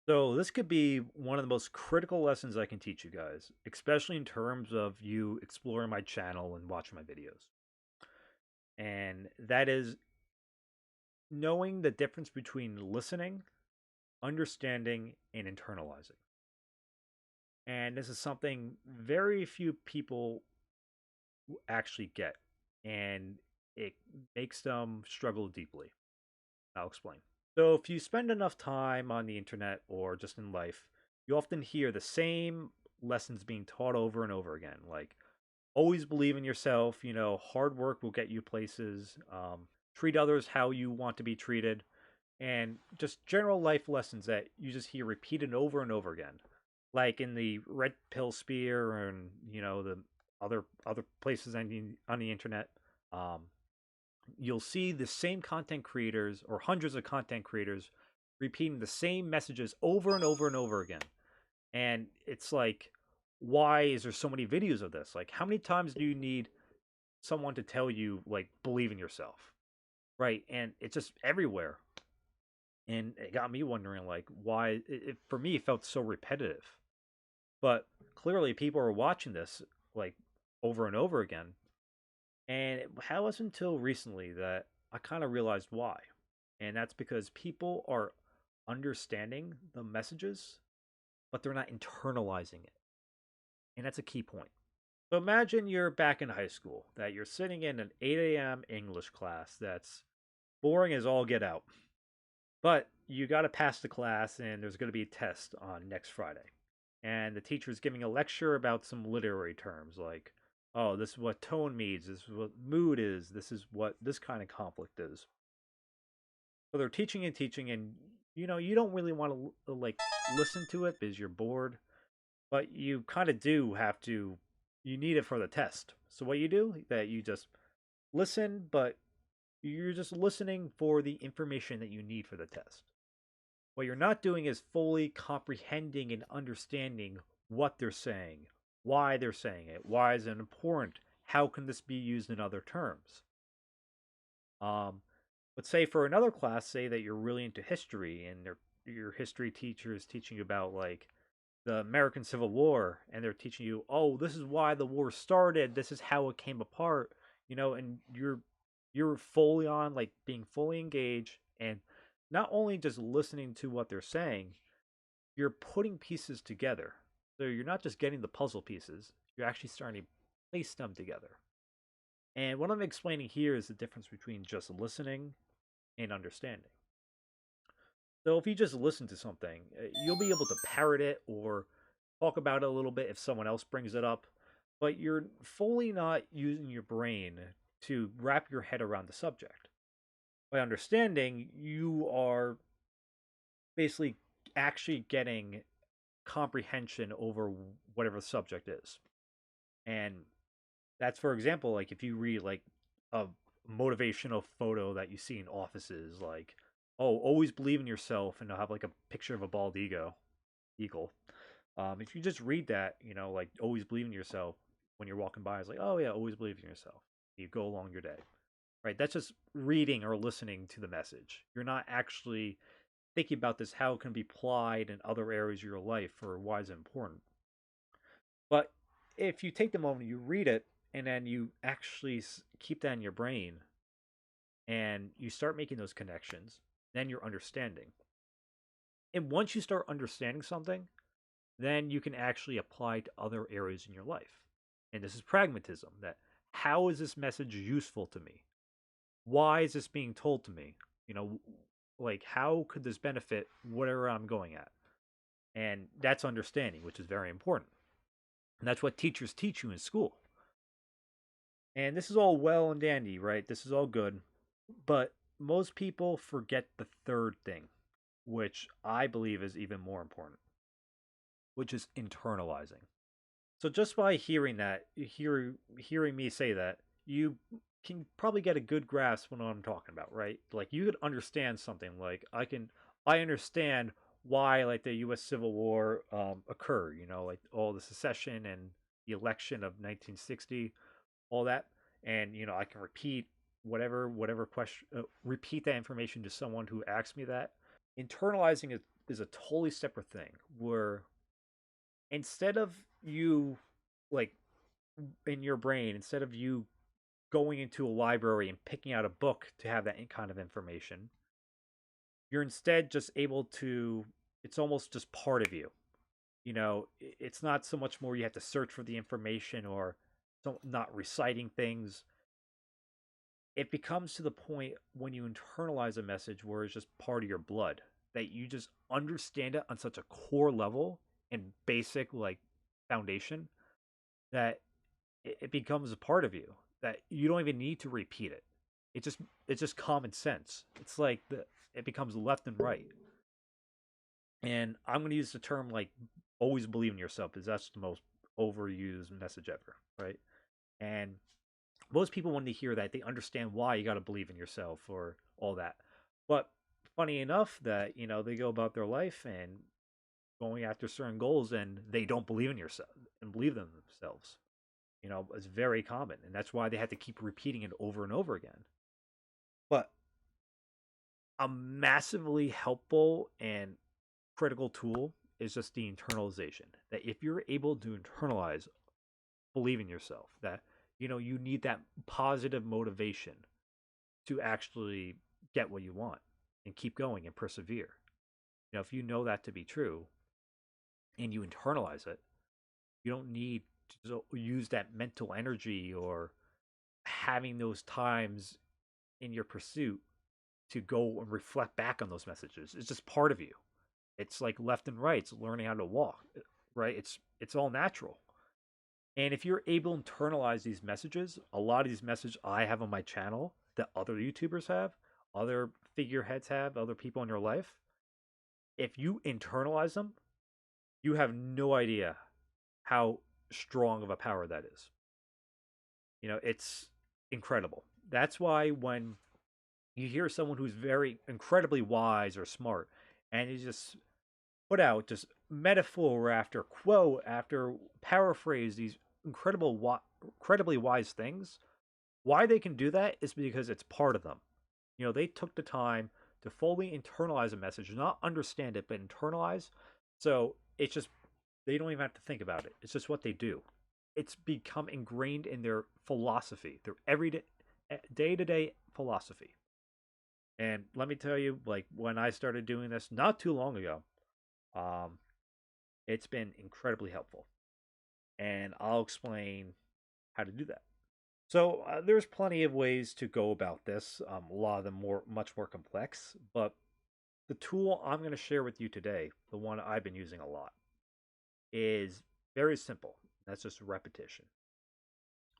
So this could be one of the most critical lessons I can teach you guys, especially in terms of you exploring my channel and watching my videos. And that is knowing the difference between listening, understanding, and internalizing. And this is something very few people actually get, and it makes them struggle deeply. I'll explain. So, if you spend enough time on the internet or just in life, you often hear the same lessons being taught over and over again. Like, always believe in yourself, hard work will get you places, treat others how you want to be treated, and just general life lessons that you just hear repeated over and over again. Like in the red pill spear and, the other places on the internet. Um, you'll see the same content creators or hundreds of content creators repeating the same messages over and over and over again. And it's like, why is there so many videos of this? Like, how many times do you need someone to tell you, like, believe in yourself? Right. And it's just everywhere. And it got me wondering, like, why for me, it felt so repetitive. But clearly, people are watching this, like, over and over again. And it wasn't until recently that I kind of realized why. And that's because people are understanding the messages, but they're not internalizing it. And that's a key point. So imagine you're back in high school, that you're sitting in an 8 a.m. English class that's boring as all get out. But you got to pass the class, and there's going to be a test on next Friday. And the teacher is giving a lecture about some literary terms like, oh, this is what tone means, this is what mood is, this is what this kind of conflict is. So they're teaching and teaching, and you don't really want to like listen to it because you're bored, but you kind of do have to. You need it for the test. So what you do that you just listen, but you're just listening for the information that you need for the test. What you're not doing is fully comprehending and understanding what they're saying, why they're saying it, why is it important, how can this be used in other terms. Um, but say for another class, say that you're really into history and your history teacher is teaching you about like the American Civil War, and they're teaching you, oh, this is why the war started, this is how it came apart, and you're fully on, like being fully engaged, and not only just listening to what they're saying, you're putting pieces together. So you're not just getting the puzzle pieces, you're actually starting to place them together. And what I'm explaining here is the difference between just listening and understanding. So if you just listen to something, you'll be able to parrot it or talk about it a little bit if someone else brings it up, but you're fully not using your brain to wrap your head around the subject. By understanding, you are basically actually getting comprehension over whatever the subject is. And that's, for example, like if you read like a motivational photo that you see in offices, like, oh, always believe in yourself, and they'll have like a picture of a bald eagle. If you just read that, like always believe in yourself when you're walking by, it's like, oh yeah, always believe in yourself. You go along your day, right? That's just reading or listening to the message. You're not actually thinking about this, how it can be applied in other areas of your life or why it's important. But if you take the moment, you read it, and then you actually keep that in your brain and you start making those connections, then you're understanding. And once you start understanding something, then you can actually apply to other areas in your life. And this is pragmatism, that how is this message useful to me? Why is this being told to me? You know, like how could this benefit whatever I'm going at? And that's understanding, which is very important. And that's what teachers teach you in school. And this is all well and dandy, right? This is all good. But most people forget the third thing, which I believe is even more important, which is internalizing. So just by hearing that, hearing me say that, you can probably get a good grasp on what I'm talking about, right? Like you could understand something. Like I understand why like the U.S. Civil War occurred. Like all the secession and the election of 1960, all that, and I can repeat whatever question, repeat that information to someone who asks me that. Internalizing it is a totally separate thing where instead of you like in your brain, instead of you going into a library and picking out a book to have that kind of information, you're instead just able to, it's almost just part of you. It's not so much more you have to search for the information or not reciting things. It becomes to the point when you internalize a message where it's just part of your blood, that you just understand it on such a core level and basic like foundation that it becomes a part of you, that you don't even need to repeat it. It's just common sense. It's like it becomes left and right. And I'm going to use the term like always believe in yourself because that's the most overused message ever, right? And most people, when they hear that, they understand why you got to believe in yourself or all that. But funny enough, that they go about their life and going after certain goals, and they don't believe in yourself and believe in themselves. It's very common, and that's why they have to keep repeating it over and over again. But a massively helpful and critical tool is just the internalization. That if you're able to internalize, believe in yourself, that you need that positive motivation to actually get what you want and keep going and persevere. If you know that to be true and you internalize it, you don't need to use that mental energy or having those times in your pursuit to go and reflect back on those messages. It's just part of you. It's like left and right. It's learning how to walk, right? It's all natural. And if you're able to internalize these messages, a lot of these messages I have on my channel that other YouTubers have, other figureheads have, other people in your life, if you internalize them, you have no idea how strong of a power that is. It's incredible. That's why when you hear someone who's very incredibly wise or smart and you just put out just metaphor after quote after paraphrase these incredibly wise things, why they can do that is because it's part of them. They took the time to fully internalize a message, not understand it, but internalize. So it's just, they don't even have to think about it. It's just what they do. It's become ingrained in their philosophy, their everyday, day to day philosophy. And let me tell you, like when I started doing this not too long ago, um, it's been incredibly helpful. And I'll explain how to do that. So there's plenty of ways to go about this. A lot of them much more complex, but the tool I'm going to share with you today, the one I've been using a lot, is very simple. That's just repetition.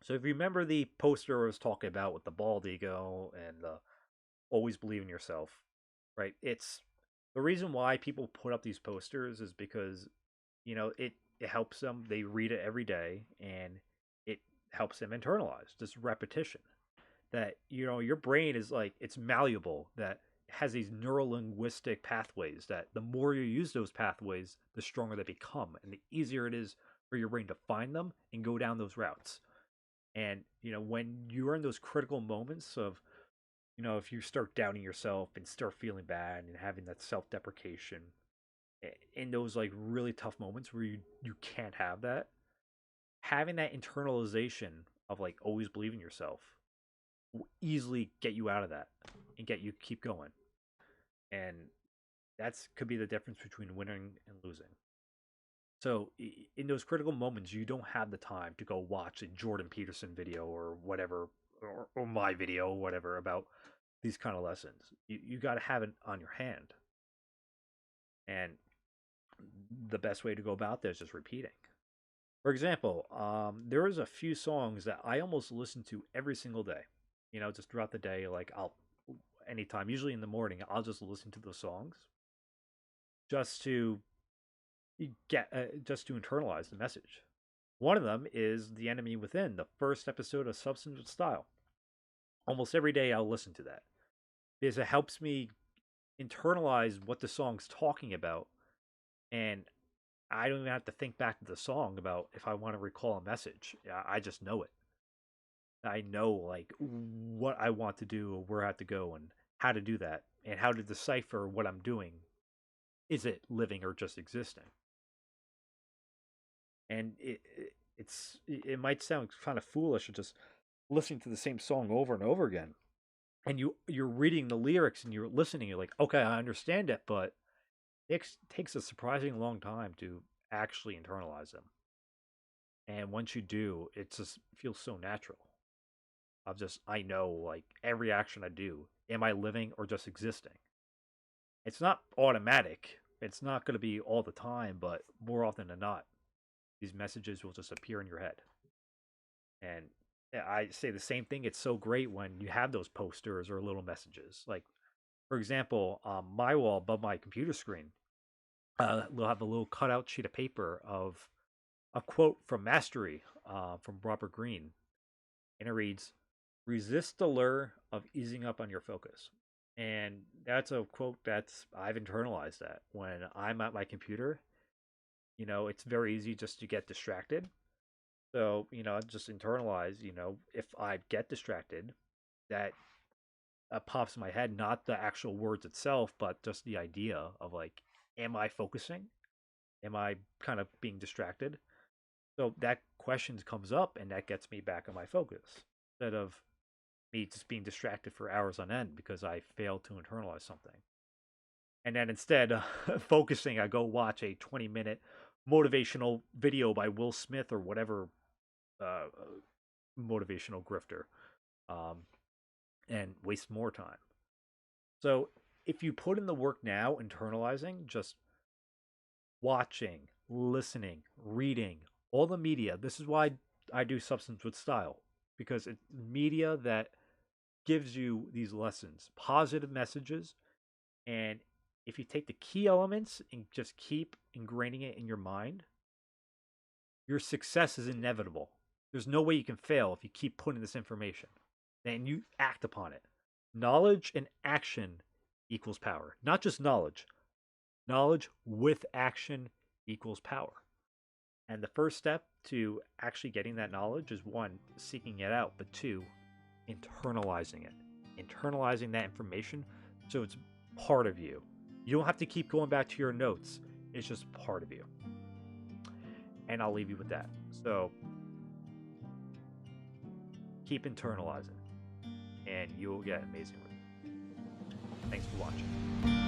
So if you remember the poster I was talking about with the bald ego and the always believe in yourself, right? It's the reason why people put up these posters is because it helps them. They read it every day, and it helps them internalize just repetition. That your brain is like it's malleable. That has these neural linguistic pathways. That the more you use those pathways, the stronger they become, and the easier it is for your brain to find them and go down those routes. And when you're in those critical moments of if you start doubting yourself and start feeling bad and having that self-deprecation in those like really tough moments where you can't have that, having that internalization of like always believing yourself will easily get you out of that and get you keep going. And that's could be the difference between winning and losing. So in those critical moments, you don't have the time to go watch a Jordan Peterson video or whatever, or my video or whatever about these kind of lessons. You got to have it on your hand. And the best way to go about this is just repeating. For example, there is a few songs that I almost listen to every single day. Just throughout the day, like I'll anytime, usually in the morning, I'll just listen to the songs just to just to internalize the message. One of them is "The Enemy Within," the first episode of Substance of Style. Almost every day, I'll listen to that because it helps me internalize what the song's talking about, and I don't even have to think back to the song about if I want to recall a message. I just know it. I know like what I want to do, or where I have to go, and how to do that, and how to decipher what I'm doing is it living or just existing? And it might sound kind of foolish to just listening to the same song over and over again, and you're reading the lyrics and you're listening, you're like, okay, I understand it, but it takes a surprisingly long time to actually internalize them. And once you do, it just feels so natural. I know, like, every action I do, am I living or just existing? It's not automatic. It's not going to be all the time, but more often than not, these messages will just appear in your head. And I say the same thing. It's so great when you have those posters or little messages. Like, for example, my wall above my computer screen, we'll have a little cutout sheet of paper of a quote from Mastery, from Robert Greene. And it reads, "Resist the lure of easing up on your focus." And that's a quote that's I've internalized that when I'm at my computer, it's very easy just to get distracted. So, I just internalize, if I get distracted, that pops in my head, not the actual words itself, but just the idea of like, am I focusing? Am I kind of being distracted? So that question comes up and that gets me back on my focus instead of me just being distracted for hours on end because I failed to internalize something. And then instead of focusing, I go watch a 20-minute motivational video by Will Smith or whatever uh, motivational grifter, um, and waste more time. So if you put in the work now, internalizing, just watching, listening, reading, all the media. This is why I do Substance with Style, because it's media that gives you these lessons, positive messages. And if you take the key elements and just keep ingraining it in your mind, your success is inevitable. There's no way you can fail if you keep putting this information and you act upon it. Knowledge and action equals power. Not just knowledge. Knowledge with action equals power. And the first step to actually getting that knowledge is one, seeking it out, but two, internalizing it. Internalizing that information so it's part of you. You don't have to keep going back to your notes, it's just part of you. And I'll leave you with that. So keep internalizing, and you will get amazing results. Thanks for watching.